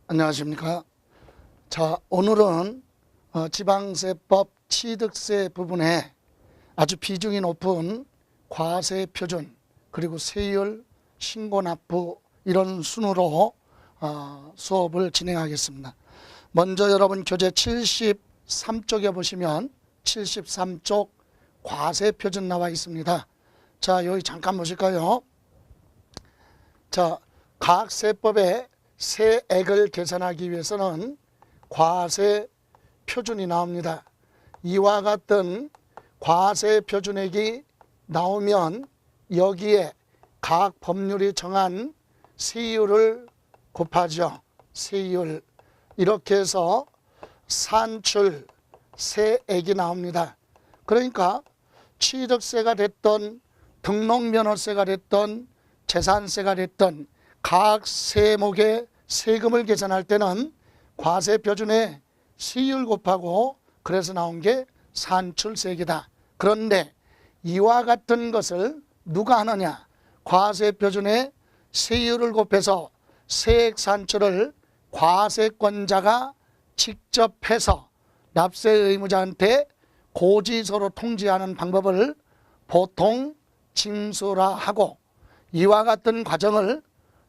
안녕하십니까. 자, 오늘은 지방세법 취득세 부분에 아주 비중이 높은 과세 표준 그리고 세율, 신고납부 이런 순으로 수업을 진행하겠습니다. 먼저 여러분 교재 73쪽에 보시면 73쪽 과세 표준 나와 있습니다. 자, 여기 잠깐 보실까요? 자, 각 세법의 세액을 계산하기 위해서는 과세 표준이 나옵니다. 이와 같은 과세 표준액이 나오면 여기에 각 법률이 정한 세율을 곱하죠. 세율. 이렇게 해서 산출 세액이 나옵니다. 그러니까 취득세가 됐던 등록면허세가 됐던 재산세가 됐던 각 세목의 세금을 계산할 때는 과세 표준에 세율 곱하고 그래서 나온 게 산출세액이다. 그런데 이와 같은 것을 누가 하느냐? 과세 표준에 세율을 곱해서 세액 산출을 과세권자가 직접 해서 납세 의무자한테 고지서로 통지하는 방법을 보통 징수라 하고, 이와 같은 과정을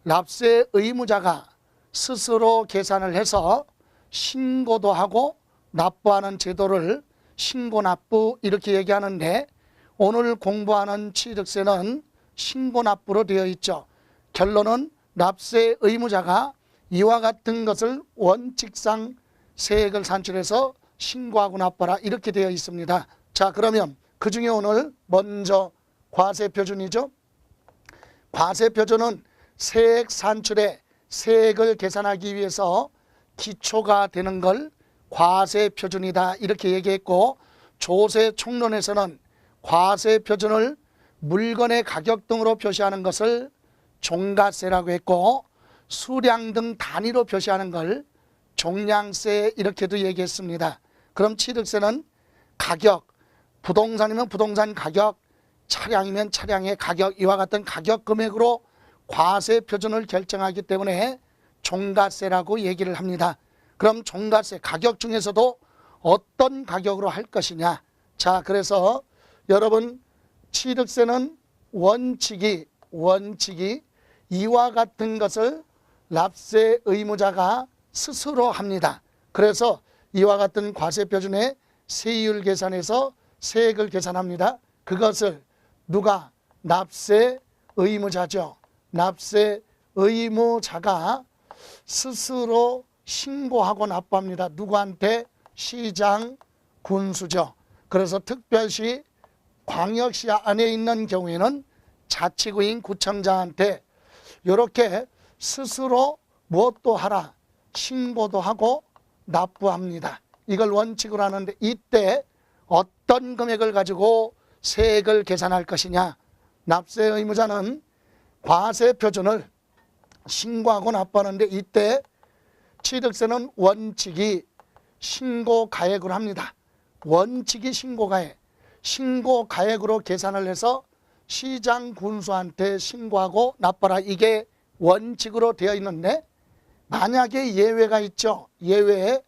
납세 의무자가 스스로 계산을 해서 신고도 하고 납부하는 제도를 신고납부 이렇게 얘기하는데, 오늘 공부하는 취득세는 신고납부로 되어 있죠. 결론은 납세 의무자가 이와 같은 것을 원칙상 세액을 산출해서 신고하고 납부하라 이렇게 되어 있습니다. 자, 그러면 그 중에 오늘 먼저 과세표준이죠. 과세표준은 세액 산출에 세액을 계산하기 위해서 기초가 되는 걸 과세표준이다 이렇게 얘기했고, 조세총론에서는 과세표준을 물건의 가격 등으로 표시하는 것을 종가세라고 했고, 수량 등 단위로 표시하는 걸 종량세 이렇게도 얘기했습니다. 그럼 취득세는 가격, 부동산이면 부동산 가격, 차량이면 차량의 가격, 이와 같은 가격 금액으로 과세 표준을 결정하기 때문에 종가세라고 얘기를 합니다. 그럼 종가세 가격 중에서도 어떤 가격으로 할 것이냐? 자, 그래서 여러분 취득세는 원칙이 이와 같은 것을 납세 의무자가 스스로 합니다. 그래서 이와 같은 과세 표준의 세율 계산해서 세액을 계산합니다. 그것을 누가? 납세 의무자죠. 납세 의무자가 스스로 신고하고 납부합니다. 누구한테? 시장, 군수죠. 그래서 특별시, 광역시 안에 있는 경우에는 자치구인 구청장한테 이렇게 스스로 무엇도 하라, 신고도 하고 납부합니다. 이걸 원칙으로 하는데, 이때 어떤 금액을 가지고 세액을 계산할 것이냐? 납세 의무자는 과세 표준을 신고하고 납부하는데, 이때 취득세는 원칙이 신고가액으로 합니다. 원칙이 신고가액. 신고가액으로 계산을 해서 시장 군수한테 신고하고 납부하라. 이게 원칙으로 되어 있는데, 만약에 예외가 있죠. 예외에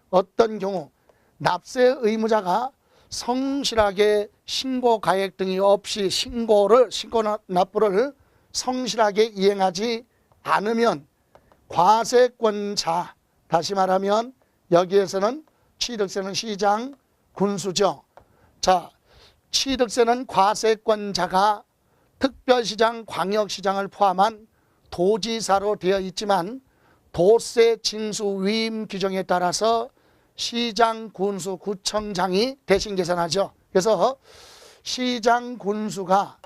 어떤 경우 납세 의무자가 성실하게 신고가액 등이 없이 신고 납부를 성실하게 이행하지 않으면 과세권자, 다시 말하면 여기에서는 취득세는 시장, 군수죠. 자, 취득세는 과세권자가 특별시장, 광역시장을 포함한 도지사로 되어 있지만, 도세 징수 위임 규정에 따라서 시장, 군수, 구청장이 대신 계산하죠. 그래서 시장, 군수가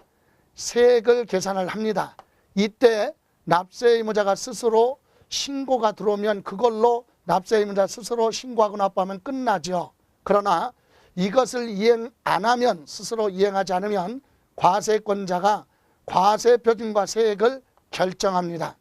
세액을 계산을 합니다. 이때 납세 의무자가 스스로 신고가 들어오면 그걸로 납세 의무자 스스로 신고하고 납부하면 끝나죠. 그러나 이것을 이행 안 하면, 스스로 이행하지 않으면 과세권자가 과세표준과 세액을 결정합니다.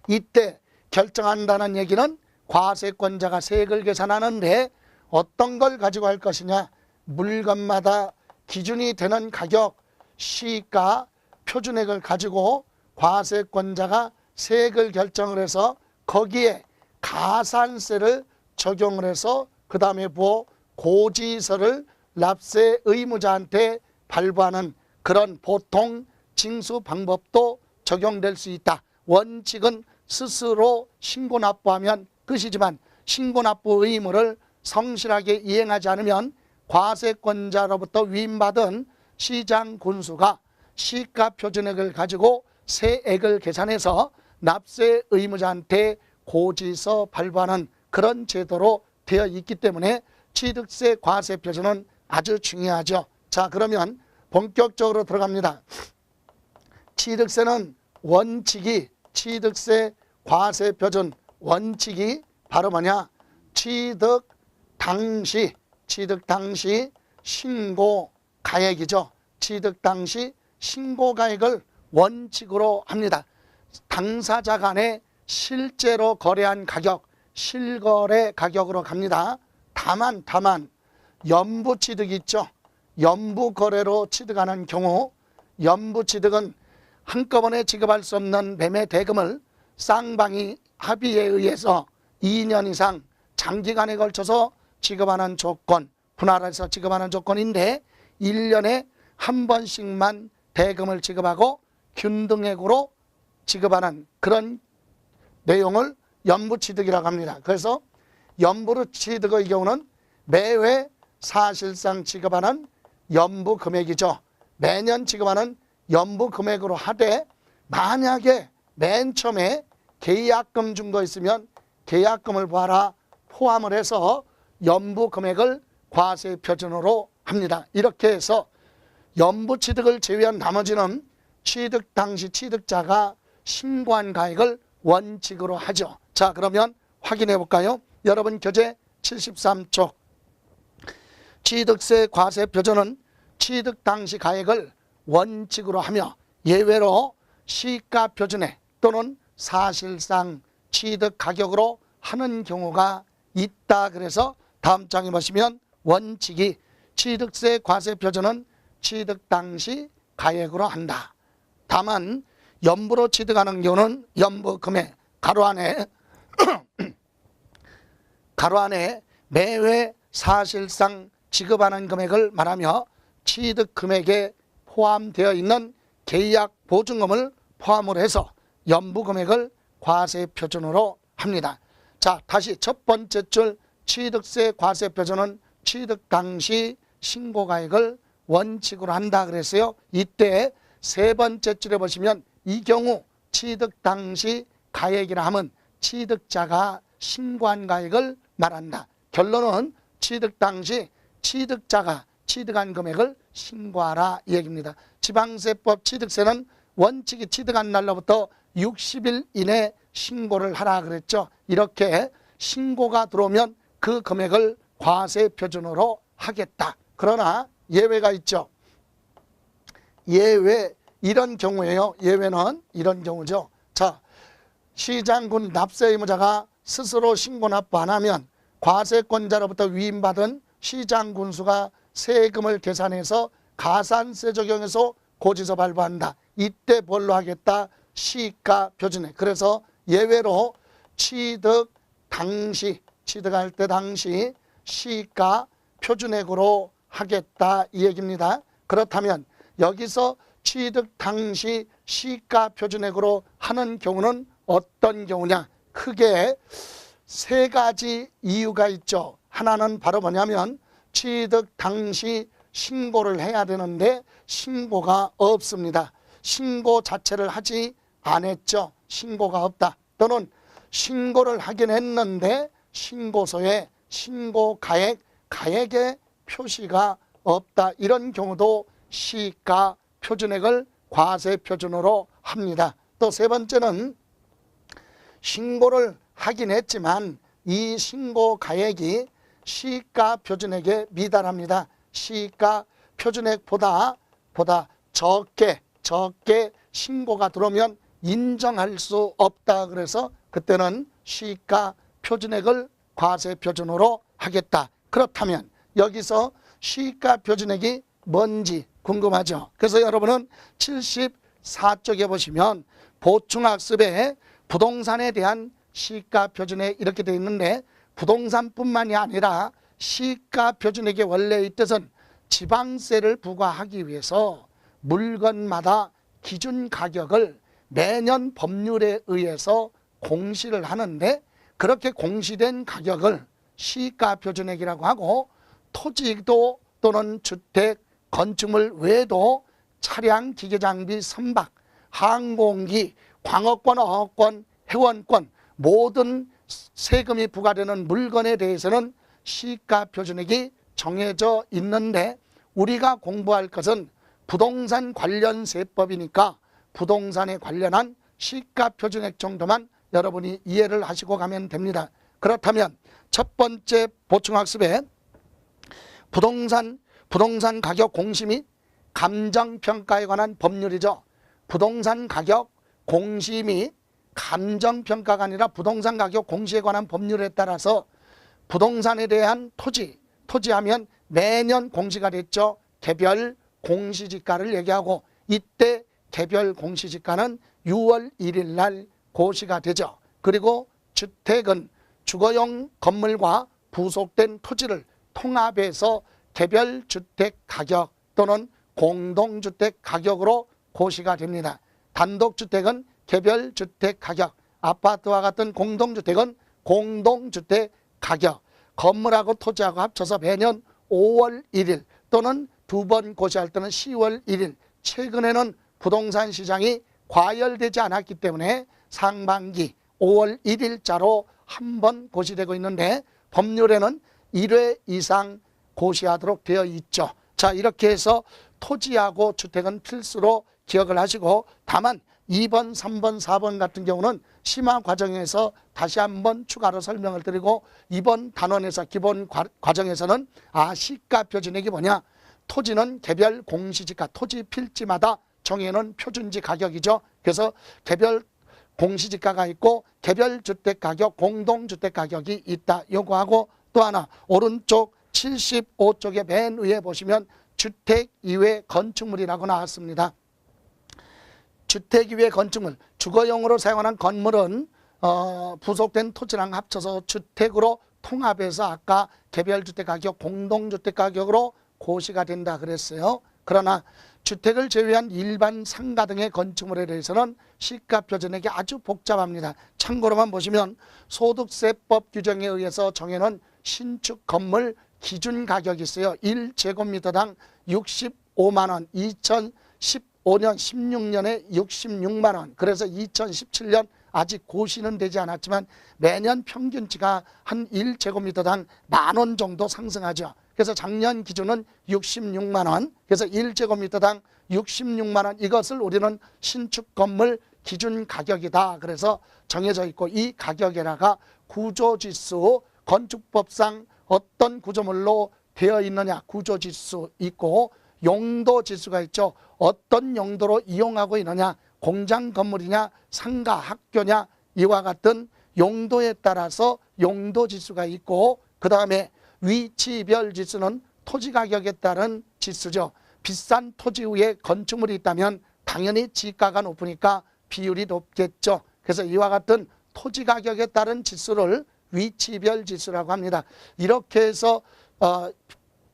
이때 결정한다는 얘기는 과세권자가 세액을 계산하는데 어떤 걸 가지고 할 것이냐? 물건마다 기준이 되는 가격, 시가, 표준액을 가지고 과세권자가 세액을 결정을 해서 거기에 가산세를 적용을 해서 그 다음에 고지서를 납세 의무자한테 발부하는 그런 보통 징수 방법도 적용될 수 있다. 원칙은 스스로 신고 납부하면 끝이지만 신고 납부 의무를 성실하게 이행하지 않으면 과세권자로부터 위임받은 시장 군수가 시가 표준액을 가지고 세액을 계산해서 납세 의무자한테 고지서 발부하는 그런 제도로 되어 있기 때문에 취득세 과세 표준은 아주 중요하죠. 자, 그러면 본격적으로 들어갑니다. 취득세는 원칙이 취득세 과세 표준 원칙이 바로 뭐냐? 취득 당시 신고 가액이죠. 취득 당시 신고 가액을 원칙으로 합니다. 당사자 간에 실제로 거래한 가격, 실거래 가격으로 갑니다. 다만 연부 취득이 있죠. 연부 거래로 취득하는 경우 연부 취득은 한꺼번에 지급할 수 없는 매매 대금을 쌍방이 합의에 의해서 2년 이상 장기간에 걸쳐서 지급하는 조건, 분할해서 지급하는 조건인데 1년에 한 번씩만 대금을 지급하고 균등액으로 지급하는 그런 내용을 연부취득이라고 합니다. 그래서 연부로 취득의 경우는 매회 사실상 지급하는 연부 금액이죠. 매년 지급하는 연부 금액으로 하되 만약에 맨 처음에 계약금 준 거 있으면 계약금을 봐라 포함을 해서 연부 금액을 과세 표준으로 합니다. 이렇게 해서 연부 취득을 제외한 나머지는 취득 당시 취득자가 신고한 가액을 원칙으로 하죠. 자, 그러면 확인해 볼까요? 여러분 교재 73쪽 취득세 과세 표준은 취득 당시 가액을 원칙으로 하며 예외로 시가 표준액 또는 사실상 취득 가격으로 하는 경우가 있다. 그래서 다음 장에 보시면 원칙이 취득세 과세 표준은 취득 당시 가액으로 한다. 다만 연부로 취득하는 경우는 연부 금액 가로 안에 매회 사실상 지급하는 금액을 말하며 취득 금액에 포함되어 있는 계약 보증금을 포함으로 해서 연부 금액을 과세 표준으로 합니다. 자, 다시 첫 번째 줄 취득세 과세 표준은 취득 당시 신고가액을 원칙으로 한다 그랬어요. 이때 세 번째 줄에 보시면 이 경우 취득 당시 가액이라 하면 취득자가 신고한 가액을 말한다. 결론은 취득 당시 취득자가 취득한 금액을 신고하라 이 얘기입니다. 지방세법 취득세는 원칙이 취득한 날로부터 60일 이내 신고를 하라 그랬죠. 이렇게 신고가 들어오면 그 금액을 과세 표준으로 하겠다. 그러나 예외가 있죠. 예외 이런 경우에요. 예외는 이런 경우죠. 자, 시장군 납세 의무자가 스스로 신고 납부 안 하면 과세권자로부터 위임받은 시장군수가 세금을 계산해서 가산세 적용해서 고지서 발부한다. 이때 뭘로 하겠다? 시가 표준액. 그래서 예외로 취득 당시 취득할 때 당시 시가 표준액으로 하겠다 이 얘기입니다. 그렇다면 여기서 취득 당시 시가 표준액으로 하는 경우는 어떤 경우냐? 크게 세 가지 이유가 있죠. 하나는 바로 뭐냐면 취득 당시 신고를 해야 되는데 신고가 없습니다. 신고 자체를 하지 않았죠. 신고가 없다. 또는 신고를 하긴 했는데 신고서에 신고 가액의 표시가 없다. 이런 경우도 시가 표준액을 과세 표준으로 합니다. 또 세 번째는 신고를 하긴 했지만 이 신고 가액이 시가 표준액에 미달합니다. 시가 표준액보다 적게 신고가 들어오면 인정할 수 없다. 그래서 그때는 시가 표준액을 과세 표준으로 하겠다. 그렇다면 여기서 시가 표준액이 뭔지 궁금하죠. 그래서 여러분은 74쪽에 보시면 보충학습에 부동산에 대한 시가 표준액 이렇게 되어 있는데 부동산뿐만이 아니라 시가 표준액의 원래의 뜻은 지방세를 부과하기 위해서 물건마다 기준 가격을 매년 법률에 의해서 공시를 하는데 그렇게 공시된 가격을 시가 표준액이라고 하고 토지도 또는 주택, 건축물 외에도 차량, 기계장비, 선박, 항공기, 광업권, 어업권, 회원권 모든 세금이 부과되는 물건에 대해서는 시가 표준액이 정해져 있는데 우리가 공부할 것은 부동산 관련 세법이니까 부동산에 관련한 시가 표준액 정도만 여러분이 이해를 하시고 가면 됩니다. 그렇다면 첫 번째 보충학습에 부동산 가격 공시 및 감정평가에 관한 법률이죠. 부동산 가격 공시 및 감정평가가 아니라 부동산 가격 공시에 관한 법률에 따라서 부동산에 대한 토지하면 매년 공시가 됐죠. 개별 공시지가를 얘기하고 이때 개별 공시지가는 6월 1일 날 고시가 되죠. 그리고 주택은 주거용 건물과 부속된 토지를 통합해서 개별 주택 가격 또는 공동주택 가격으로 고시가 됩니다. 단독주택은 개별 주택 가격, 아파트와 같은 공동주택은 공동주택 가격, 건물하고 토지하고 합쳐서 매년 5월 1일 또는 두 번 고시할 때는 10월 1일, 최근에는 부동산 시장이 과열되지 않았기 때문에 상반기 5월 1일자로 한 번 고시되고 있는데 법률에는 1회 이상 고시하도록 되어 있죠. 자, 이렇게 해서 토지하고 주택은 필수로 기억을 하시고 다만 2번, 3번, 4번 같은 경우는 심화 과정에서 다시 한번 추가로 설명을 드리고 이번 단원에서 기본 과정에서는 시가 표준액이 뭐냐, 토지는 개별 공시지가 토지 필지마다 정해놓은 표준지 가격이죠. 그래서 개별 공시지가가 있고 개별 주택 가격, 공동주택 가격이 있다. 요거하고 또 하나 오른쪽 75쪽에 맨 위에 보시면 주택 이외 건축물이라고 나왔습니다. 주택 이외 건축물, 주거용으로 사용하는 건물은 부속된 토지랑 합쳐서 주택으로 통합해서 아까 개별주택 가격, 공동주택 가격으로 고시가 된다 그랬어요. 그러나 주택을 제외한 일반 상가 등의 건축물에 대해서는 시가 표준액이 아주 복잡합니다. 참고로만 보시면 소득세법 규정에 의해서 정해놓은 신축 건물 기준 가격이 있어요. 1제곱미터당 65만 원, 2015년 16년에 66만 원. 그래서 2017년 아직 고시는 되지 않았지만 매년 평균치가 한 1제곱미터당 만 원 정도 상승하죠. 그래서 작년 기준은 66만 원. 그래서 1제곱미터당 66만 원. 이것을 우리는 신축 건물 기준 가격이다. 그래서 정해져 있고 이 가격에다가 구조지수, 건축법상 어떤 구조물로 되어 있느냐 구조지수 있고 용도지수가 있죠. 어떤 용도로 이용하고 있느냐, 공장 건물이냐 상가 학교냐 이와 같은 용도에 따라서 용도지수가 있고 그 다음에 위치별 지수는 토지 가격에 따른 지수죠. 비싼 토지 위에 건축물이 있다면 당연히 지가가 높으니까 비율이 높겠죠. 그래서 이와 같은 토지 가격에 따른 지수를 위치별 지수라고 합니다. 이렇게 해서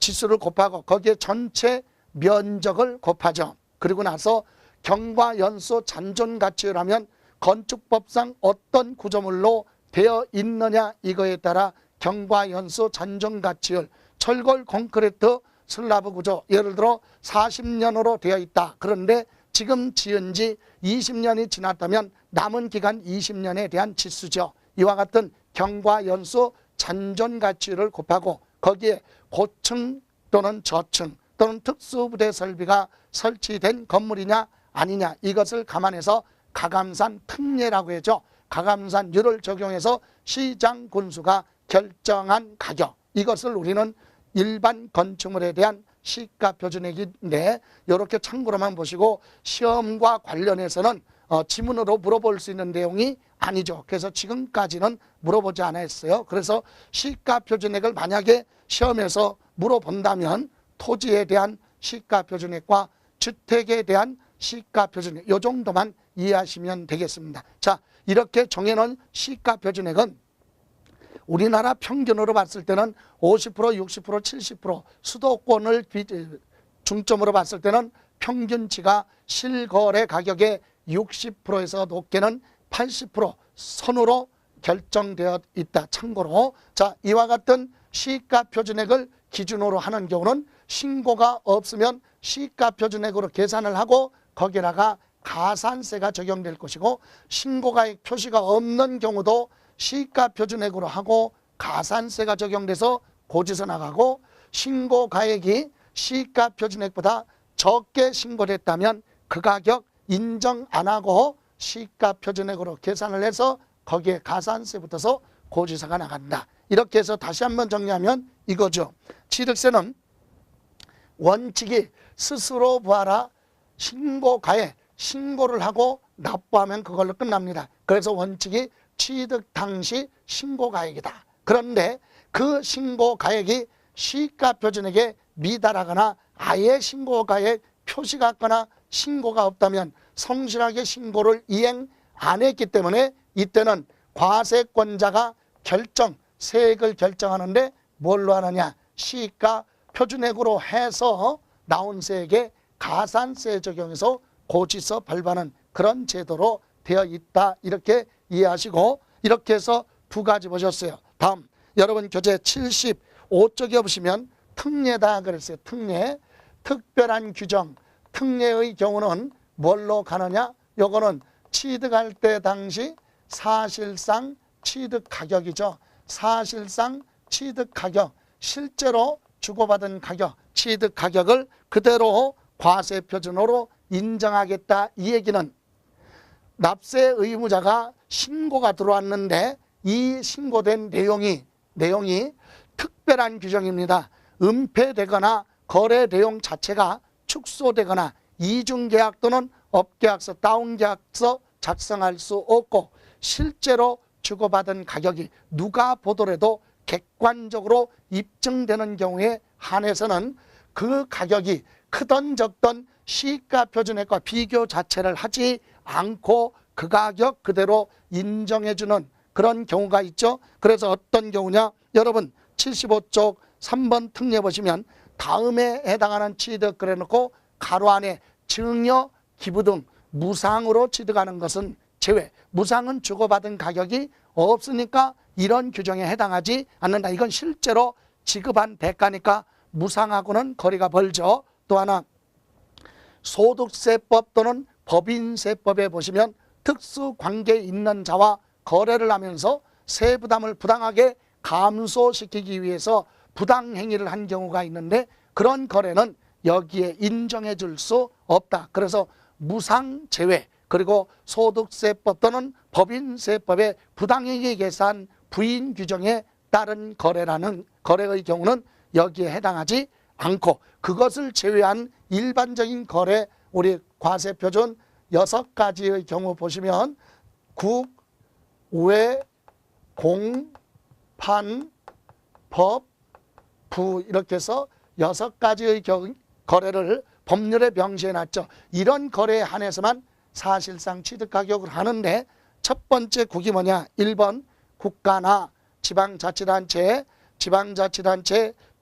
지수를 곱하고 거기에 전체 면적을 곱하죠. 그리고 나서 경과연수 잔존가치율하면 건축법상 어떤 구조물로 되어 있느냐 이거에 따라 경과연수 잔존가치율, 철골 콘크리트 슬라브 구조 예를 들어 40년으로 되어 있다. 그런데 지금 지은 지 20년이 지났다면 남은 기간 20년에 대한 지수죠. 이와 같은 경과연수 잔존가치율을 곱하고 거기에 고층 또는 저층 또는 특수부대 설비가 설치된 건물이냐 아니냐 이것을 감안해서 가감산 특례라고 해죠. 가감산율을 적용해서 시장 군수가 결정한 가격, 이것을 우리는 일반 건축물에 대한 시가 표준액인데 이렇게 참고로만 보시고 시험과 관련해서는 지문으로 물어볼 수 있는 내용이 아니죠. 그래서 지금까지는 물어보지 않았어요. 그래서 시가 표준액을 만약에 시험에서 물어본다면 토지에 대한 시가 표준액과 주택에 대한 시가 표준액 이 정도만 이해하시면 되겠습니다. 자, 이렇게 정해놓은 시가 표준액은 우리나라 평균으로 봤을 때는 50%, 60%, 70% 수도권을 중점으로 봤을 때는 평균치가 실거래 가격의 60%에서 높게는 80% 선으로 결정되어 있다. 참고로 자, 이와 같은 시가 표준액을 기준으로 하는 경우는 신고가 없으면 시가 표준액으로 계산을 하고 거기다가 가산세가 적용될 것이고, 신고가액 표시가 없는 경우도 시가 표준액으로 하고 가산세가 적용돼서 고지서 나가고, 신고가액이 시가 표준액보다 적게 신고됐다면 그 가격 인정 안 하고 시가 표준액으로 계산을 해서 거기에 가산세 붙어서 고지서가 나간다. 이렇게 해서 다시 한번 정리하면 이거죠. 취득세는 원칙이 스스로 부하라 신고가액, 신고를 하고 납부하면 그걸로 끝납니다. 그래서 원칙이 취득 당시 신고가액이다. 그런데 그 신고가액이 시가표준액에 미달하거나 아예 신고가액 표시가 없거나 신고가 없다면 성실하게 신고를 이행 안 했기 때문에 이때는 과세권자가 세액을 결정하는데 뭘로 하느냐, 시가 표준액으로 해서 나온 세액에 가산세 적용해서 고지서 발부하는 그런 제도로 되어 있다. 이렇게 이해하시고, 이렇게 해서 두 가지 보셨어요. 다음 여러분 교재 75쪽에 보시면 특례다 그랬어요. 특례, 특별한 규정. 특례의 경우는 뭘로 가느냐, 요거는 취득할 때 당시 사실상 취득 가격이죠. 사실상 취득 가격, 실제로 주고받은 가격, 취득 가격을 그대로 과세 표준으로 인정하겠다. 이 얘기는 납세 의무자가 신고가 들어왔는데 이 신고된 내용이 특별한 규정입니다. 은폐되거나 거래 내용 자체가 축소되거나 이중계약 또는 업계약서, 다운계약서 작성할 수 없고, 실제로 주고받은 가격이 누가 보더라도 객관적으로 입증되는 경우에 한해서는 그 가격이 크던 적던 시가표준액과 비교 자체를 하지 않고 그 가격 그대로 인정해주는 그런 경우가 있죠. 그래서 어떤 경우냐, 여러분 75쪽 3번 특례 보시면 다음에 해당하는 취득 그래놓고 가로 안에 증여, 기부 등 무상으로 취득하는 것은 제외. 무상은 주고받은 가격이 없으니까 이런 규정에 해당하지 않는다. 이건 실제로 지급한 대가니까 무상하고는 거리가 멀죠. 또 하나 소득세법 또는 법인세법에 보시면 특수관계에 있는 자와 거래를 하면서 세부담을 부당하게 감소시키기 위해서 부당행위를 한 경우가 있는데 그런 거래는 여기에 인정해 줄 수 없다. 그래서 무상 제외, 그리고 소득세법 또는 법인세법의 부당행위 계산 부인 규정에 따른 거래의 경우는 여기에 해당하지 않고, 그것을 제외한 일반적인 거래, 우리 과세표준 6가지의 경우 보시면 국, 외, 공, 판, 법, 부 이렇게 해서 6가지의 거래를 법률에 명시해 놨죠. 이런 거래에 한해서만 사실상 취득가격을 하는데, 첫 번째 국이 뭐냐, 1번 국가나 지방자치단체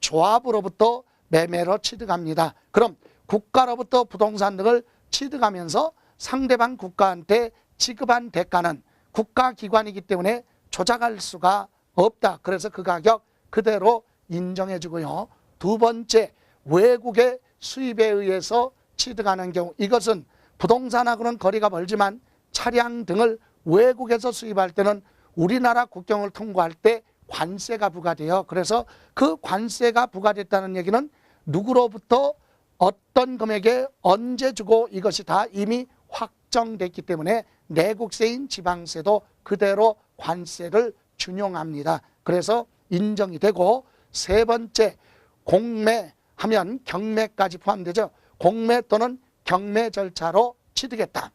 조합으로부터 매매로 취득합니다. 그럼 국가로부터 부동산 등을 취득하면서 상대방 국가한테 지급한 대가는 국가기관이기 때문에 조작할 수가 없다. 그래서 그 가격 그대로 인정해 주고요. 두 번째, 외국의 수입에 의해서 취득하는 경우, 이것은 부동산하고는 거리가 멀지만 차량 등을 외국에서 수입할 때는 우리나라 국경을 통과할 때 관세가 부과돼요. 그래서 그 관세가 부과됐다는 얘기는 누구로부터 어떤 금액에 언제 주고 이것이 다 이미 확정됐기 때문에 내국세인 지방세도 그대로 관세를 준용합니다. 그래서 인정이 되고, 세 번째, 공매하면 경매까지 포함되죠. 공매 또는 경매 절차로 취득했다.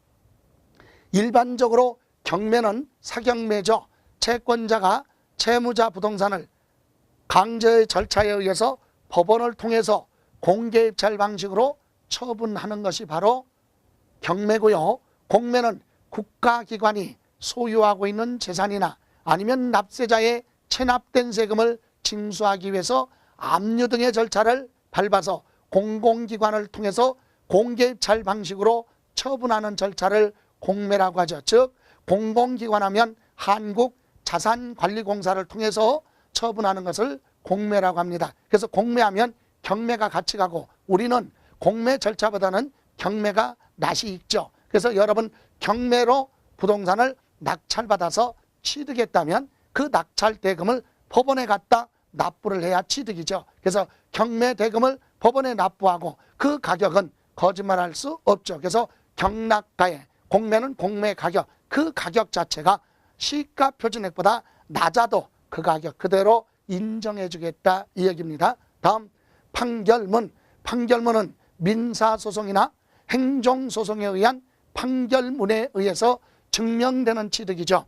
일반적으로 경매는 사경매죠. 채권자가 채무자 부동산을 강제의 절차에 의해서 법원을 통해서 공개입찰 방식으로 처분하는 것이 바로 경매고요. 공매는 국가기관이 소유하고 있는 재산이나 아니면 납세자의 체납된 세금을 징수하기 위해서 압류 등의 절차를 밟아서 공공기관을 통해서 공개입찰 방식으로 처분하는 절차를 공매라고 하죠. 즉 공공기관 하면 한국자산관리공사를 통해서 처분하는 것을 공매라고 합니다. 그래서 공매하면 경매가 같이 가고 우리는 공매 절차보다는 경매가 낯이 익죠. 그래서 여러분 경매로 부동산을 낙찰받아서 취득했다면 그 낙찰 대금을 법원에 갖다 납부를 해야 취득이죠. 그래서 경매 대금을 법원에 납부하고 그 가격은 거짓말할 수 없죠. 그래서 경락가액, 공매는 공매 가격, 그 가격 자체가 시가 표준액보다 낮아도 그 가격 그대로 인정해 주겠다 이 얘기입니다. 다음 판결문. 판결문은 민사소송이나 행정소송에 의한 판결문에 의해서 증명되는 취득이죠.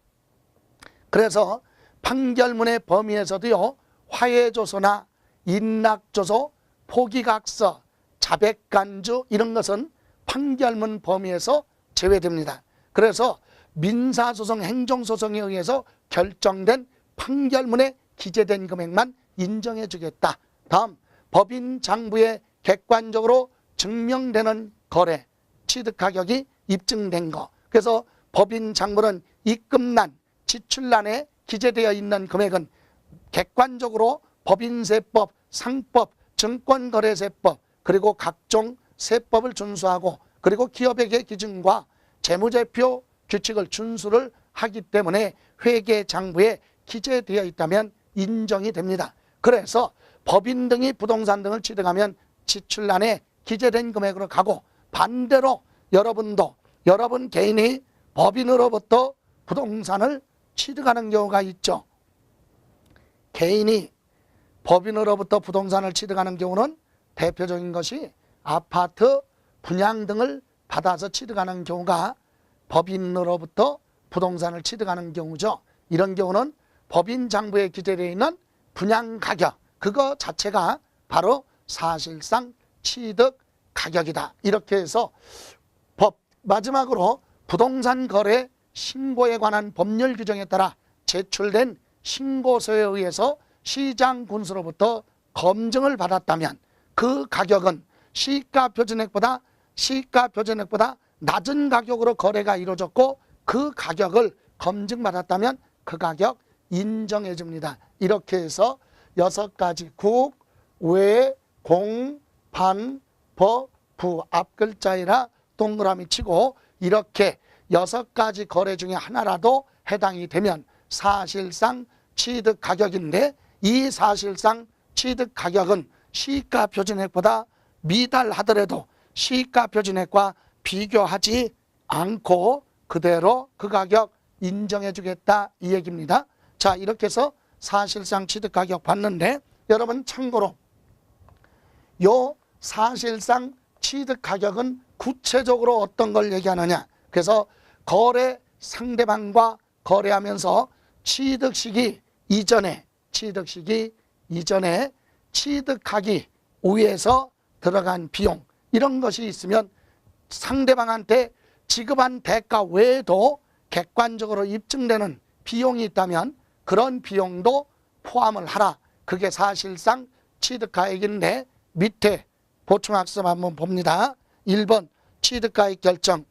그래서 판결문의 범위에서도요, 화해조소나 인락조소, 포기각서, 자백간주 이런 것은 판결문 범위에서 제외됩니다. 그래서 민사소송, 행정소송에 의해서 결정된 판결문에 기재된 금액만 인정해 주겠다. 다음 법인 장부에 객관적으로 증명되는 거래, 취득가격이 입증된 거. 그래서 법인 장부는 입금란, 지출란에 기재되어 있는 금액은 객관적으로 법인세법, 상법, 증권거래세법 그리고 각종 세법을 준수하고 그리고 기업회계 기준과 재무제표 규칙을 준수를 하기 때문에 회계장부에 기재되어 있다면 인정이 됩니다. 그래서 법인 등이 부동산 등을 취득하면 지출란에 기재된 금액으로 가고 반대로 여러분도 여러분 개인이 법인으로부터 부동산을 취득하는 경우가 있죠. 개인이 법인으로부터 부동산을 취득하는 경우는 대표적인 것이 아파트 분양 등을 받아서 취득하는 경우가 법인으로부터 부동산을 취득하는 경우죠. 이런 경우는 법인 장부에 기재되어 있는 분양 가격, 그거 자체가 바로 사실상 취득 가격이다. 이렇게 해서 마지막으로 부동산 거래 신고에 관한 법률 규정에 따라 제출된 신고서에 의해서 시장군수로부터 검증을 받았다면 그 가격은 시가 표준액보다 낮은 가격으로 거래가 이루어졌고 그 가격을 검증받았다면 그 가격 인정해 줍니다. 이렇게 해서 6가지 국, 외, 공, 반, 법, 부 앞글자이라 동그라미 치고 이렇게 6가지 거래 중에 하나라도 해당이 되면 사실상 취득 가격인데 이 사실상 취득 가격은 시가 표준액보다 미달하더라도 시가 표준액과 비교하지 않고 그대로 그 가격 인정해 주겠다 이 얘기입니다. 자, 이렇게 해서 사실상 취득 가격 봤는데 여러분 참고로 요 사실상 취득 가격은 구체적으로 어떤 걸 얘기하느냐. 그래서 거래 상대방과 거래하면서 취득 시기 이전에 취득하기 위해서 들어간 비용 이런 것이 있으면 상대방한테 지급한 대가 외에도 객관적으로 입증되는 비용이 있다면 그런 비용도 포함을 하라. 그게 사실상 취득가액인데 밑에 보충학습 한번 봅니다. 1번 취득가액 결정.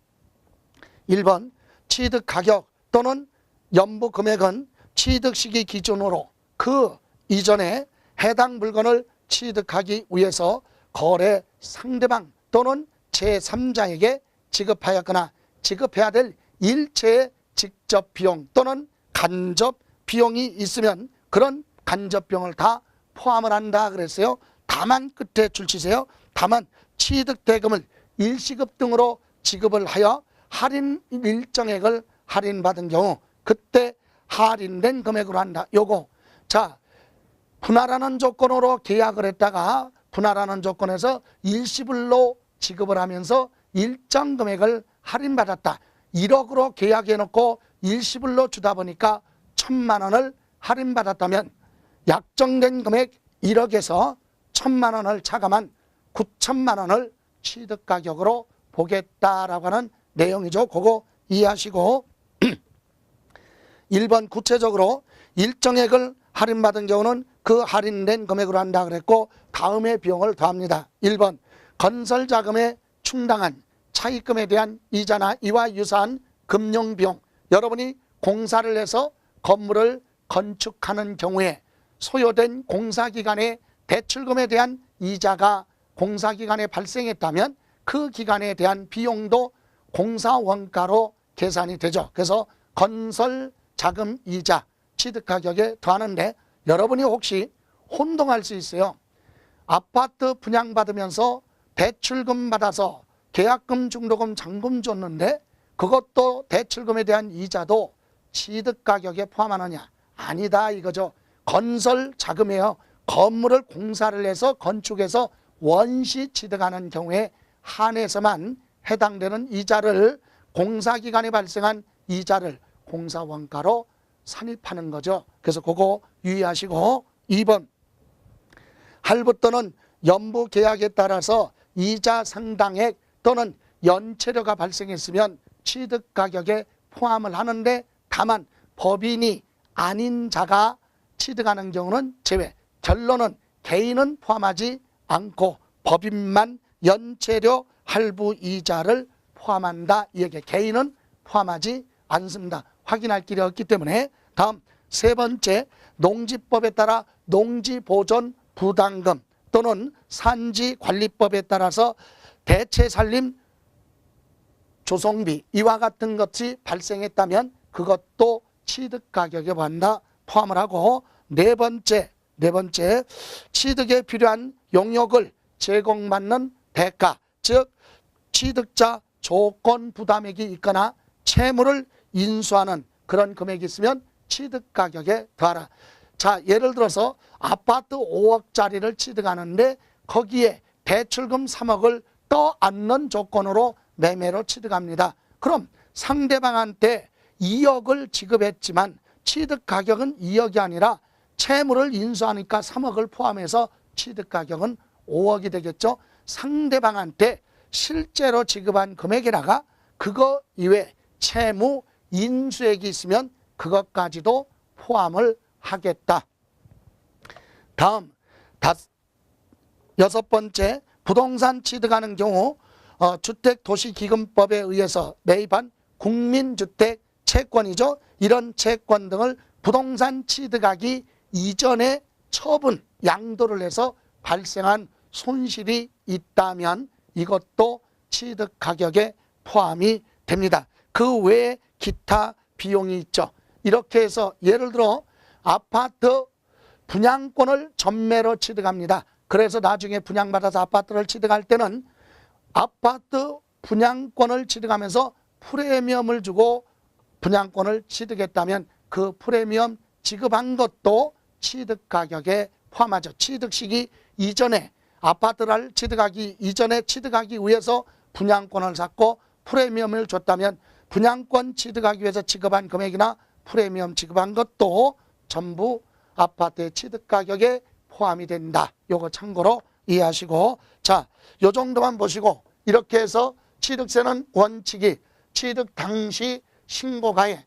1번 취득가격 또는 연부금액은 취득시기 기준으로 그 이전에 해당 물건을 취득하기 위해서 거래 상대방 또는 제3자에게 지급하였거나 지급해야 될 일체의 직접 비용 또는 간접 비용이 있으면 그런 간접 비용을 다 포함을 한다 그랬어요. 다만 끝에 줄 치세요. 다만 취득대금을 일시급 등으로 지급을 하여 할인 일정액을 할인받은 경우 그때 할인된 금액으로 한다. 요거 자 분할하는 조건으로 계약을 했다가 분할하는 조건에서 일시불로 지급을 하면서 일정 금액을 할인받았다. 1억으로 계약해놓고 일시불로 주다 보니까 1,000만 원을 할인받았다면 약정된 금액 1억에서 1,000만 원을 차감한 9천만 원을 취득가격으로 보겠다라고 하는 내용이죠. 그거 이해하시고 1번 구체적으로 일정액을 할인받은 경우는 그 할인된 금액으로 한다 그랬고 다음에 비용을 더합니다. 1번 건설자금에 충당한 차입금에 대한 이자나 이와 유사한 금융비용, 여러분이 공사를 해서 건물을 건축하는 경우에 소요된 공사기간의 대출금에 대한 이자가 공사기간에 발생했다면 그 기간에 대한 비용도 공사원가로 계산이 되죠. 그래서 건설자금 이자 취득가격에 더하는데 여러분이 혹시 혼동할 수 있어요. 아파트 분양받으면서 대출금 받아서 계약금, 중도금, 잔금 줬는데 그것도 대출금에 대한 이자도 취득가격에 포함하느냐? 아니다 이거죠. 건설자금이에요. 건물을 공사를 해서 건축해서 원시 취득하는 경우에 한해서만 해당되는 이자를 공사기간에 발생한 이자를 공사원가로 산입하는 거죠. 그래서 그거 유의하시고 2번 할부 또는 연부 계약에 따라서 이자 상당액 또는 연체료가 발생했으면 취득가격에 포함을 하는데 다만 법인이 아닌 자가 취득하는 경우는 제외. 결론은 개인은 포함하지 않고 법인만 연체료 할부 이자를 포함한다. 이 얘기. 개인은 포함하지 않습니다. 확인할 길이 없기 때문에. 다음 세 번째, 농지법에 따라 농지보존 부담금 또는 산지관리법에 따라서 대체살림 조성비 이와 같은 것이 발생했다면 그것도 취득가격에 포함을 하고 네 번째 취득에 필요한 용역을 제공받는 대가, 즉 취득자 조건 부담액이 있거나 채무를 인수하는 그런 금액이 있으면 취득가격에 더하라. 자, 예를 들어서 아파트 5억짜리를 취득하는데 거기에 대출금 3억을 떠안는 조건으로 매매로 취득합니다. 그럼 상대방한테 2억을 지급했지만 취득가격은 2억이 아니라 채무를 인수하니까 3억을 포함해서 취득가격은 5억이 되겠죠. 상대방한테 실제로 지급한 금액에다가 그거 이외에 채무 인수액이 있으면 그것까지도 포함을 하겠다. 다음 여섯 번째, 부동산 취득하는 경우 주택도시기금법에 의해서 매입한 국민주택 채권이죠. 이런 채권 등을 부동산 취득하기 이전에 처분, 양도를 해서 발생한 손실이 있다면 이것도 취득가격에 포함이 됩니다. 그 외에 기타 비용이 있죠. 이렇게 해서 예를 들어 아파트 분양권을 전매로 취득합니다. 그래서 나중에 분양받아서 아파트를 취득할 때는 아파트 분양권을 취득하면서 프리미엄을 주고 분양권을 취득했다면 그 프리미엄 지급한 것도 취득가격에 포함하죠. 취득 시기 이전에 아파트를 취득하기 이전에 취득하기 위해서 분양권을 샀고 프리미엄을 줬다면 분양권 취득하기 위해서 지급한 금액이나 프리미엄 지급한 것도 전부 아파트의 취득가격에 포함이 된다. 요거 참고로 이해하시고, 자, 요 정도만 보시고 이렇게 해서 취득세는 원칙이 취득 당시 신고가에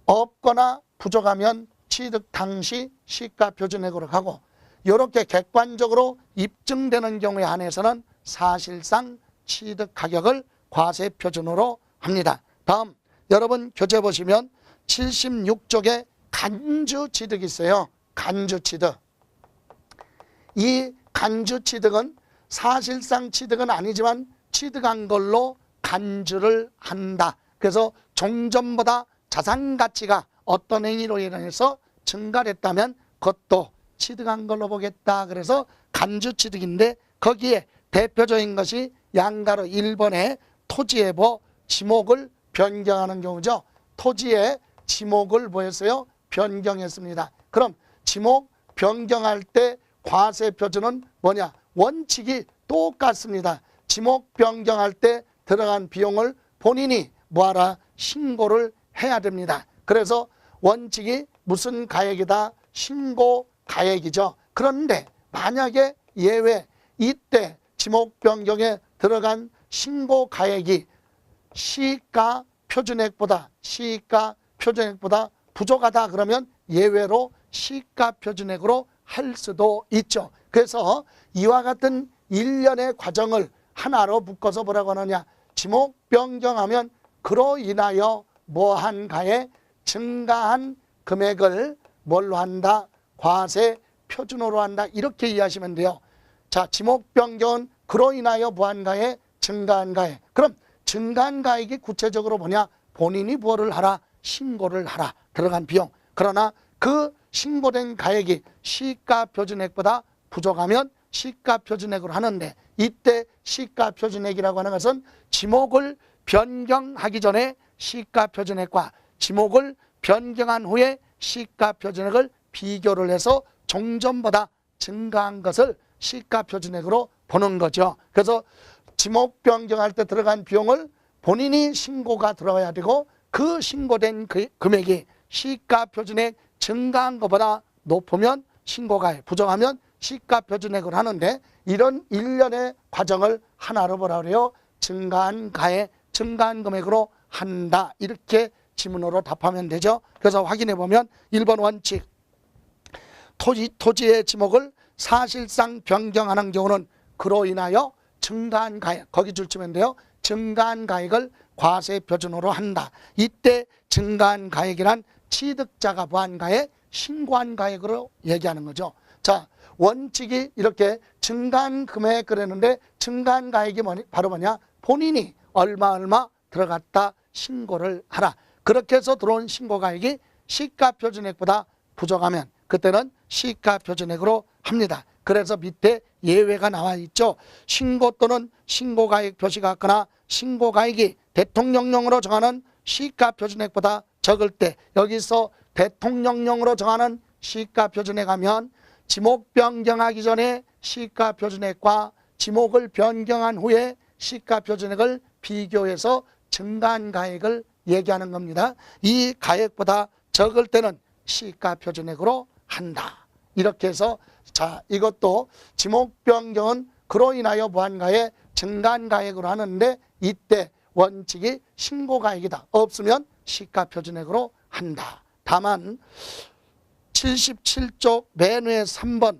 없거나 부족하면 취득 당시 시가표준액으로 가고 이렇게 객관적으로 입증되는 경우에 한해서는 사실상 취득가격을 과세표준으로 합니다. 다음 여러분 교재 보시면 76쪽에 간주취득이 있어요. 간주취득. 이 간주취득은 사실상 취득은 아니지만 취득한 걸로 간주를 한다. 그래서 종전보다 자산가치가 어떤 행위로 인해서 증가를 했다면 그것도 취득한 걸로 보겠다. 그래서 간주취득인데 거기에 대표적인 것이 양가로 1번의 토지예보 지목을 변경하는 경우죠. 토지의 지목을 뭐했어요? 변경했습니다. 그럼 지목 변경할 때 과세표준은 뭐냐? 원칙이 똑같습니다. 지목 변경할 때 들어간 비용을 본인이 뭐하라? 신고를 해야 됩니다. 그래서 원칙이 무슨 가액이다? 신고 가액이죠. 그런데 만약에 예외 이때 지목 변경에 들어간 신고 가액이 시가 표준액보다 부족하다 그러면 예외로 시가표준액으로 할 수도 있죠. 그래서 이와 같은 일련의 과정을 하나로 묶어서 뭐라고 하느냐, 지목 변경하면 그로 인하여 뭐한가에 증가한 금액을 뭘로 한다? 과세 표준으로 한다. 이렇게 이해하시면 돼요. 자, 지목 변경은 그로 인하여 뭐한가에 증가한 가액. 그럼 증가한 가액이 구체적으로 뭐냐? 본인이 뭐를 하라? 신고를 하라. 들어간 비용. 그러나 그 신고된 가액이 시가표준액보다 부족하면 시가표준액으로 하는데, 이때 시가표준액이라고 하는 것은 지목을 변경하기 전에 시가표준액과 지목을 변경한 후에 시가표준액을 비교를 해서 종전보다 증가한 것을 시가표준액으로 보는 거죠. 그래서 지목 변경할 때 들어간 비용을 본인이 신고가 들어가야 되고, 그 신고된 금액이 시가표준액 증가한 것보다 높으면 신고가액, 부족하면 시가표준액을 하는데, 이런 일련의 과정을 하나로 뭐라 그래요? 증가한 가액, 증가한 금액으로 한다. 이렇게 지문으로 답하면 되죠. 그래서 확인해 보면 1번 원칙, 토지의 지목을 사실상 변경하는 경우는 그로 인하여 증가한 가액, 거기 줄치면 돼요. 증가한 가액을 과세 표준으로 한다. 이때 증가한 가액이란 취득자가 뭐한 가액, 신고한 가액으로 얘기하는 거죠. 자, 원칙이 이렇게 증가한 금액 그랬는데, 증가한 가액이 바로 뭐냐? 본인이 얼마 들어갔다 신고를 하라. 그렇게 해서 들어온 신고가액이 시가표준액보다 부족하면 그때는 시가표준액으로 합니다. 그래서 밑에 예외가 나와 있죠. 신고 또는 신고가액 표시가 같거나 신고가액이 대통령령으로 정하는 시가표준액보다 적을 때, 여기서 대통령령으로 정하는 시가표준액 하면 지목 변경하기 전에 시가표준액과 지목을 변경한 후에 시가표준액을 비교해서 증가한 가액을 얘기하는 겁니다. 이 가액보다 적을 때는 시가표준액으로 한다. 이렇게 해서, 자, 이것도 지목 변경은 그로 인하여 무한가액, 증가한 가액으로 하는데, 이때 원칙이 신고가액이다. 없으면 시가표준액으로 한다. 다만 77조 맨 위에 3번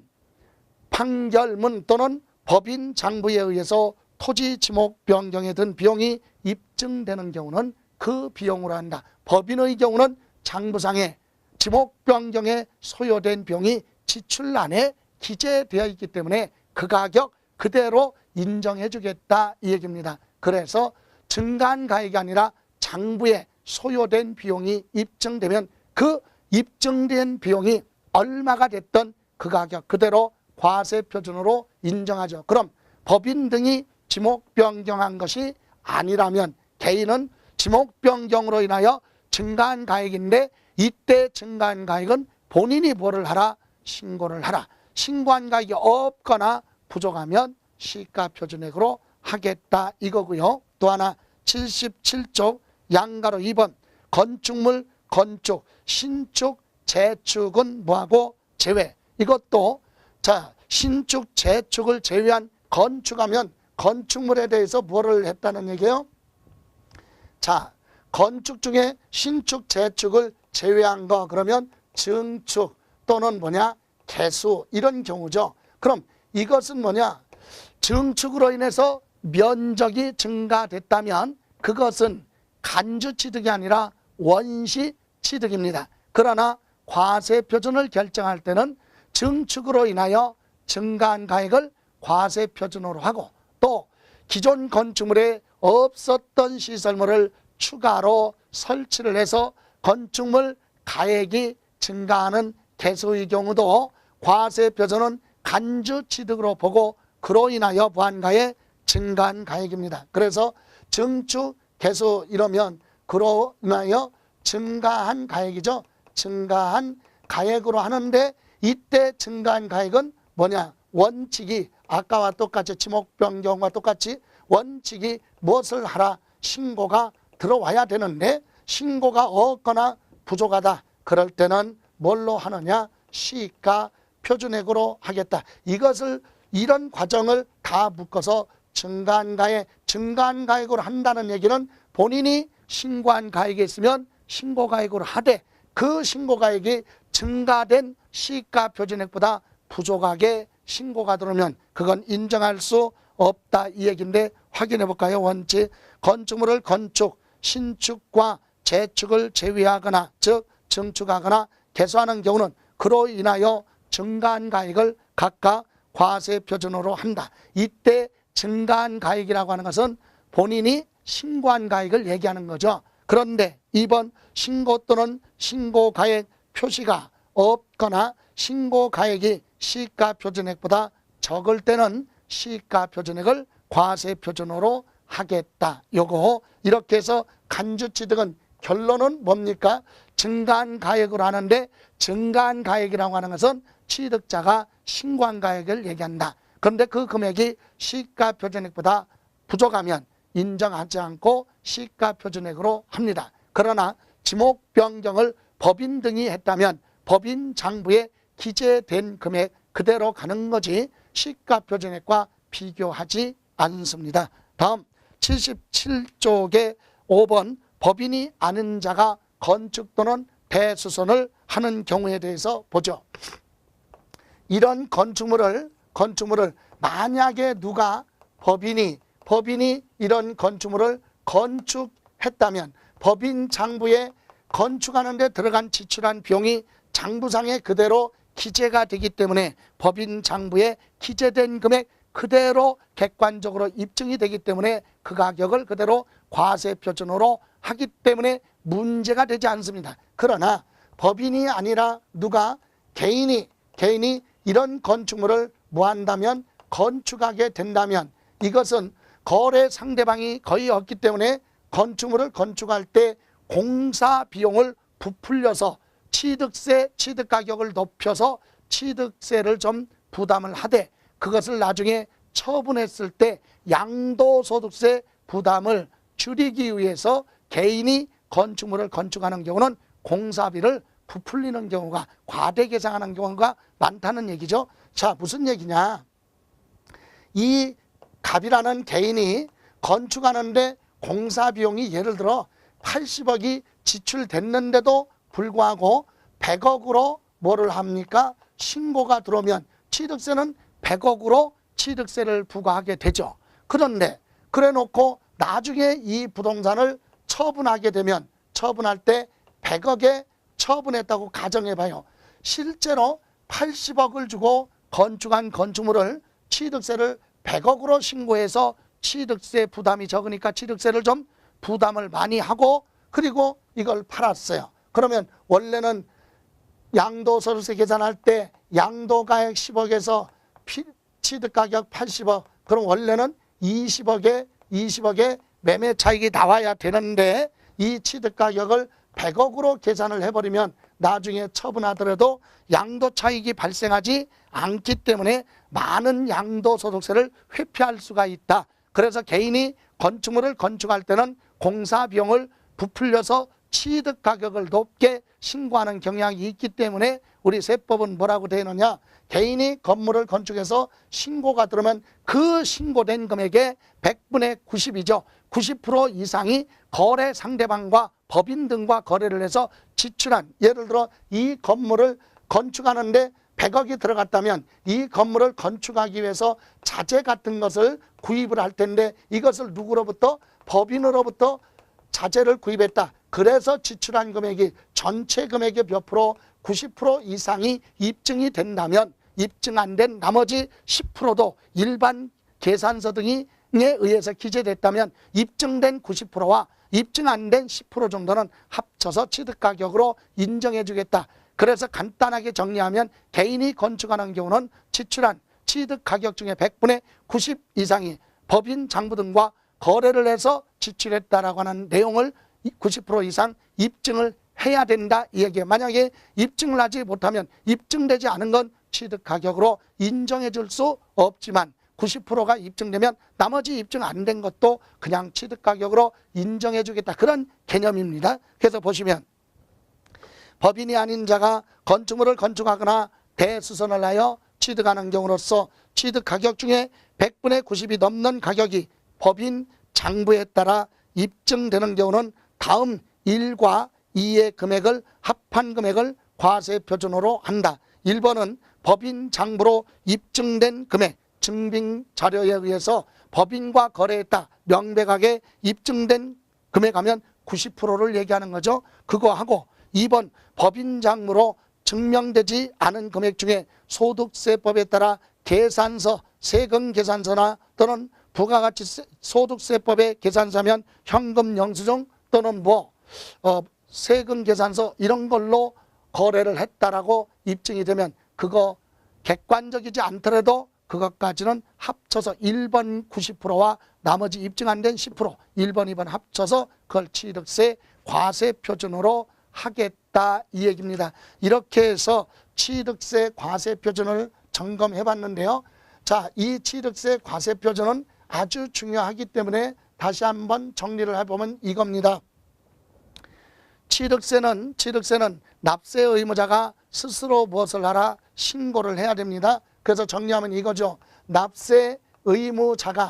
판결문 또는 법인 장부에 의해서 토지 지목 변경에 든 비용이 입증되는 경우는 그 비용으로 한다. 법인의 경우는 장부상에 지목 변경에 소요된 비용이 지출란에 기재되어 있기 때문에 그 가격 그대로 인정해 주겠다 이 얘기입니다. 그래서 증가한 가액이 아니라 장부에 소요된 비용이 입증되면 그 입증된 비용이 얼마가 됐던 그 가격 그대로 과세 표준으로 인정하죠. 그럼 법인 등이 지목 변경한 것이 아니라면 개인은 지목 변경으로 인하여 증가한 가액인데, 이때 증가한 가액은 본인이 뭐를 하라? 신고를 하라. 신고한 가액이 없거나 부족하면 시가표준액으로 하겠다 이거고요. 또 하나 77쪽 양가로 2번 건축물, 건축, 신축, 재축은 뭐하고 제외. 이것도 자, 신축, 재축을 제외한 건축하면 건축물에 대해서 뭐를 했다는 얘기예요? 자, 건축 중에 신축, 재축을 제외한 거 그러면 증축 또는 뭐냐? 개수 이런 경우죠. 그럼 이것은 뭐냐? 증축으로 인해서 면적이 증가됐다면 그것은 간주취득이 아니라 원시취득입니다. 그러나 과세표준을 결정할 때는 증축으로 인하여 증가한 가액을 과세표준으로 하고, 또 기존 건축물에 없었던 시설물을 추가로 설치를 해서 건축물 가액이 증가하는 개수의 경우도 과세표준은 간주취득으로 보고 그로 인하여 무한가액 증가한 가액입니다. 그래서 증축, 개수 이러면 그로 인하여 증가한 가액이죠. 증가한 가액으로 하는데, 이때 증가한 가액은 뭐냐? 원칙이 아까와 똑같이 지목 변경과 똑같이 원칙이 무엇을 하라? 신고가 들어와야 되는데, 신고가 없거나 부족하다 그럴 때는 뭘로 하느냐? 시가 표준액으로 하겠다. 이것을 이런 과정을 다 묶어서 증가한 가액으로 한다는 얘기는 본인이 신고한 가액이 있으면 신고가액으로 하되, 그 신고가액이 증가된 시가 표준액보다 부족하게 신고가 들어오면 그건 인정할 수 없다 이 얘기인데 확인해 볼까요? 원칙, 건축물을 건축, 신축과 재축을 제외하거나 즉 증축하거나 개수하는 경우는 그로 인하여 증가한 가액을 각각 과세 표준으로 한다. 이때 증가한 가액이라고 하는 것은 본인이 신고한 가액을 얘기하는 거죠. 그런데 2번 신고 또는 신고가액 표시가 없거나 신고가액이 시가표준액보다 적을 때는 시가표준액을 과세표준으로 하겠다. 요거 이렇게 해서 간주취득은 결론은 뭡니까? 증가한 가액으로 하는데 증가한 가액이라고 하는 것은 취득자가 신고한 가액을 얘기한다. 그런데 그 금액이 시가표준액보다 부족하면 인정하지 않고 시가표준액으로 합니다. 그러나 지목 변경을 법인 등이 했다면 법인 장부에 기재된 금액 그대로 가는 거지 시가표준액과 비교하지 않습니다. 다음 77쪽의 5번 법인이 아닌 자가 건축 또는 대수선을 하는 경우에 대해서 보죠. 이런 건축물을 만약에 누가 법인이 이런 건축물을 건축했다면 법인 장부에 건축하는 데 들어간 지출한 비용이 장부상에 그대로 기재가 되기 때문에 법인 장부에 기재된 금액 그대로 객관적으로 입증이 되기 때문에 그 가격을 그대로 과세표준으로 하기 때문에 문제가 되지 않습니다. 그러나 법인이 아니라 누가 개인이 이런 건축물을 뭐한다면 건축하게 된다면 이것은 거래 상대방이 거의 없기 때문에 건축물을 건축할 때 공사 비용을 부풀려서 취득 가격을 높여서 취득세를 좀 부담을 하되 그것을 나중에 처분했을 때 양도소득세 부담을 줄이기 위해서 개인이 건축물을 건축하는 경우는 공사비를 부풀리는 경우가 과대 계상하는 경우가 많다는 얘기죠. 자, 무슨 얘기냐? 이 갑이라는 개인이 건축하는데 공사비용이 예를 들어 80억이 지출됐는데도 불구하고 100억으로 뭐를 합니까? 신고가 들어오면 취득세는 100억으로 취득세를 부과하게 되죠. 그런데 그래 놓고 나중에 이 부동산을 처분하게 되면 처분할 때 100억에 처분했다고 가정해 봐요. 실제로 80억을 주고 건축한 건축물을 취득세를 100억으로 신고해서 취득세 부담이 적으니까 취득세를 좀 부담을 많이 하고 그리고 이걸 팔았어요. 그러면 원래는 양도소득세 계산할 때 양도가액 10억에서 취득가격 80억 그럼 원래는 20억에 매매 차익이 나와야 되는데 이 취득가격을 100억으로 계산을 해버리면 나중에 처분하더라도 양도 차익이 발생하지 않기 때문에 많은 양도소득세를 회피할 수가 있다. 그래서 개인이 건축물을 건축할 때는 공사비용을 부풀려서 취득가격을 높게 신고하는 경향이 있기 때문에 우리 세법은 뭐라고 되어 있느냐? 개인이 건물을 건축해서 신고가 들어오면 그 신고된 금액의 100분의 90이죠. 90% 이상이 거래 상대방과 법인 등과 거래를 해서 지출한 예를 들어 이 건물을 건축하는데 100억이 들어갔다면 이 건물을 건축하기 위해서 자재 같은 것을 구입을 할 텐데 이것을 누구로부터? 법인으로부터 자재를 구입했다. 그래서 지출한 금액이 전체 금액의 몇 프로? 90% 이상이 입증이 된다면 입증 안 된 나머지 10%도 일반 계산서 등에 의해서 기재됐다면 입증된 90%와 입증 안 된 10% 정도는 합쳐서 취득가격으로 인정해 주겠다. 그래서 간단하게 정리하면 개인이 건축하는 경우는 지출한 취득가격 중에 100분의 90 이상이 법인 장부 등과 거래를 해서 지출했다라고 하는 내용을 90% 이상 입증을 해야 된다 이 얘기예요. 만약에 입증을 하지 못하면 입증되지 않은 건 취득가격으로 인정해 줄 수 없지만 90%가 입증되면 나머지 입증 안 된 것도 그냥 취득가격으로 인정해 주겠다. 그런 개념입니다. 그래서 보시면 법인이 아닌 자가 건축물을 건축하거나 대수선을 하여 취득하는 경우로서 취득가격 중에 100분의 90이 넘는 가격이 법인 장부에 따라 입증되는 경우는 다음 1과 이의 금액을 합한 금액을 과세표준으로 한다. 1번은 법인 장부로 입증된 금액, 증빙 자료에 의해서 법인과 거래했다. 명백하게 입증된 금액하면 90%를 얘기하는 거죠. 그거 하고 2번 법인 장부로 증명되지 않은 금액 중에 소득세법에 따라 계산서, 세금 계산서나 또는 부가가치 소득세법의 계산서면 현금 영수증 또는 세금 계산서 이런 걸로 거래를 했다라고 입증이 되면 그거 객관적이지 않더라도 그것까지는 합쳐서 1번 90%와 나머지 입증 안 된 10%, 1번, 2번 합쳐서 그걸 취득세 과세표준으로 하겠다 이 얘기입니다. 이렇게 해서 취득세 과세표준을 점검해 봤는데요. 자, 이 취득세 과세표준은 아주 중요하기 때문에 다시 한번 정리를 해보면 이겁니다. 취득세는 납세 의무자가 스스로 무엇을 하라 신고를 해야 됩니다. 그래서 정리하면 이거죠. 납세 의무자가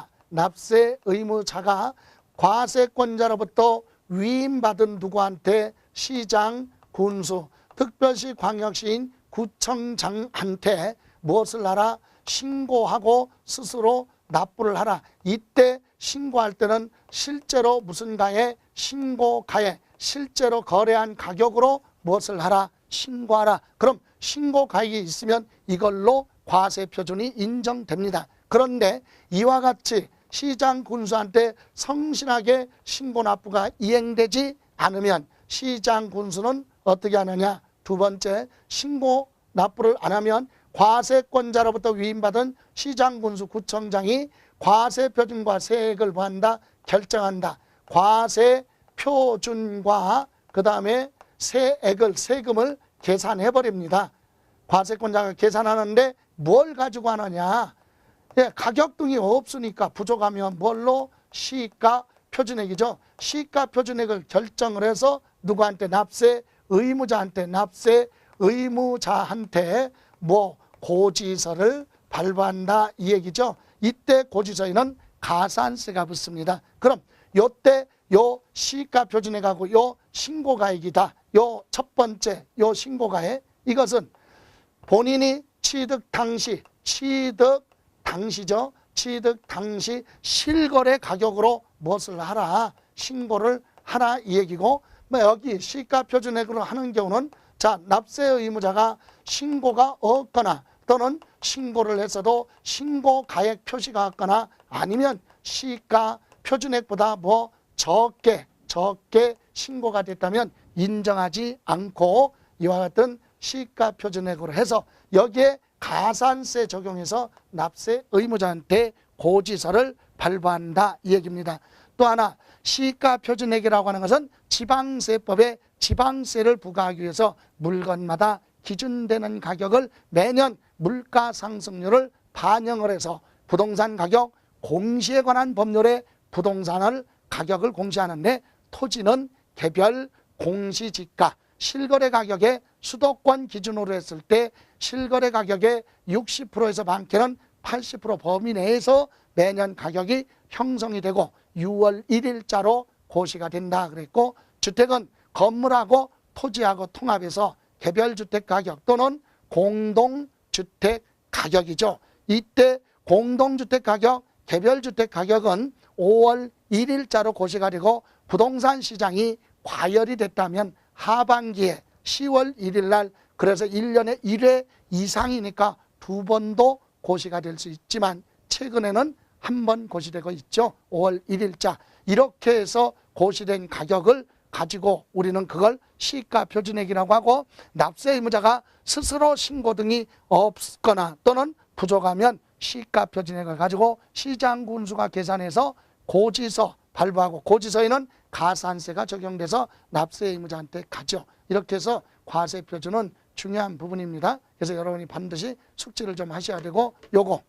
과세권자로부터 위임받은 누구한테 시장, 군수, 특별시 광역시인 구청장한테 무엇을 하라? 신고하고 스스로 납부를 하라. 이때 신고할 때는 실제로 무슨 가에 신고가에 실제로 거래한 가격으로 무엇을 하라? 신고하라. 그럼 신고가액이 있으면 이걸로 과세표준이 인정됩니다. 그런데 이와 같이 시장 군수한테 성실하게 신고 납부가 이행되지 않으면 시장 군수는 어떻게 하느냐? 두 번째, 신고 납부를 안 하면 과세권자로부터 위임받은 시장 군수 구청장이 과세표준과 세액을 뭐한다? 결정한다. 과세표준과 그 다음에 세금을 계산해버립니다. 과세권자가 계산하는데 뭘 가지고 하느냐? 가격 등이 없으니까 부족하면 뭘로? 시가 표준액이죠. 시가 표준액을 결정을 해서 누구한테? 납세 의무자한테 고지서를 발부한다 이 얘기죠. 이때 고지서에는 가산세가 붙습니다. 그럼 요때 요 시가 표준액하고 요 신고가액이다. 요 첫 번째 요 신고가액 이것은 본인이 취득 당시죠. 취득 당시 실거래 가격으로 무엇을 하라? 신고를 하라 이 얘기고, 여기 시가 표준액으로 하는 경우는 자, 납세 의무자가 신고가 없거나 또는 신고를 했어도 신고 가액 표시가 없거나 아니면 시가 표준액보다 적게 신고가 됐다면 인정하지 않고 이와 같은 시가 표준액으로 해서 여기에 가산세 적용해서 납세 의무자한테 고지서를 발부한다 이 얘기입니다. 또 하나 시가 표준액이라고 하는 것은 지방세법에 지방세를 부과하기 위해서 물건마다 기준되는 가격을 매년 물가 상승률을 반영을 해서 부동산 가격 공시에 관한 법률에 부동산을 가격을 공시하는데 토지는 개별 공시지가 실거래 가격의 수도권 기준으로 했을 때 실거래 가격의 60%에서 많게는 80% 범위 내에서 매년 가격이 형성이 되고 6월 1일자로 고시가 된다 그랬고, 주택은 건물하고 토지하고 통합해서 개별주택 가격 또는 공동주택 가격이죠. 이때 공동주택 가격, 개별주택 가격은 5월 1일자로 고시가 되고 부동산 시장이 과열이 됐다면 하반기에 10월 1일 날, 그래서 1년에 1회 이상이니까 2번도 고시가 될 수 있지만 최근에는 한 번 고시되고 있죠. 5월 1일자. 이렇게 해서 고시된 가격을 가지고 우리는 그걸 시가 표준액이라고 하고, 납세 의무자가 스스로 신고 등이 없거나 또는 부족하면 시가 표준액을 가지고 시장 군수가 계산해서 고지서 발부하고 고지서에는 가산세가 적용돼서 납세 의무자한테 가죠. 이렇게 해서 과세 표준은 중요한 부분입니다. 그래서 여러분이 반드시 숙지를 좀 하셔야 되고, 요거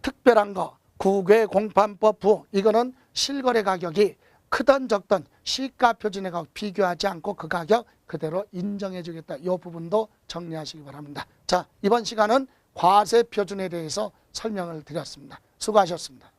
특별한 거 국외공판법 부, 이거는 실거래 가격이 크든 적든 시가 표준액하고 비교하지 않고 그 가격 그대로 인정해 주겠다. 이 부분도 정리하시기 바랍니다. 자, 이번 시간은 과세 표준에 대해서 설명을 드렸습니다. 수고하셨습니다.